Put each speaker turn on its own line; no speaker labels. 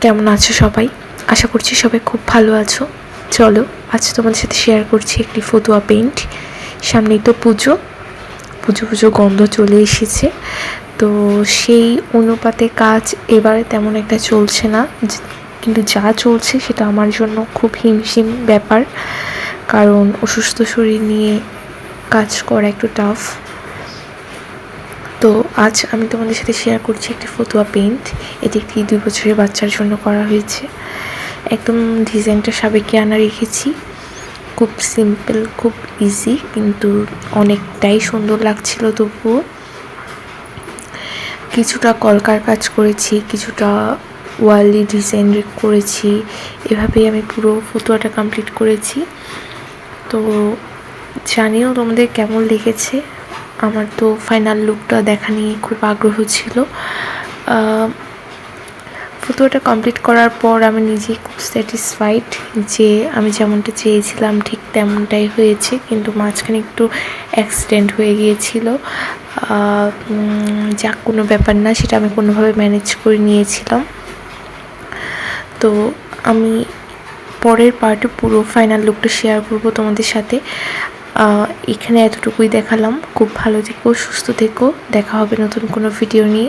কেমন আছো সবাই? আশা করছি সবাই খুব ভালো আছো। চলো আজ তোমাদের সাথে শেয়ার করছি একটি ফতুয়া পেইন্ট। সামনেই তো পুজো পুজো গন্ধ চলে এসেছে, তো সেই অনুপাতে কাজ এবারে তেমন একটা চলছে না, কিন্তু যা চলছে সেটা আমার জন্য খুব হিমশিম ব্যাপার, কারণ অসুস্থ শরীর নিয়ে কাজ করা একটু টাফ। তো আজ আমি তোমাদের সাথে শেয়ার করছি একটি ফতুয়া পেইন্ট। এটি একটি 2 বছরের বাচ্চার জন্য করা হয়েছে। একদম ডিজাইনটা সাবেকিয়ানা রেখেছি, খুব সিম্পল, খুব ইজি, কিন্তু অনেকটাই সুন্দর লাগছিল। তবুও কিছুটা কলকার কাজ করেছি, কিছুটা ওয়ালি ডিজাইন করেছি, এভাবেই আমি পুরো ফতুয়াটা কমপ্লিট করেছি। তো জানিও তোমাদের কেমন লেগেছে। আমার তো ফাইনাল লুকটা দেখা নিয়ে খুব আগ্রহ ছিল। ফটোটা কমপ্লিট করার পর আমি নিজেই খুব স্যাটিসফাইড যে আমি যেমনটা চেয়েছিলাম ঠিক তেমনটাই হয়েছে, কিন্তু মাঝখানে একটু অ্যাক্সিডেন্ট হয়ে গিয়েছিল। যাক, কোনো ব্যাপার না, সেটা আমি কোনোভাবে ম্যানেজ করে নিয়েছিলাম। তো আমি পরের পার্টে পুরো ফাইনাল লুকটা শেয়ার করব তোমাদের সাথে। এখানে এতটুকুই দেখালাম। খুব ভালো থেকো, সুস্থ থেকো, দেখা হবে নতুন কোনো ভিডিও নিয়ে।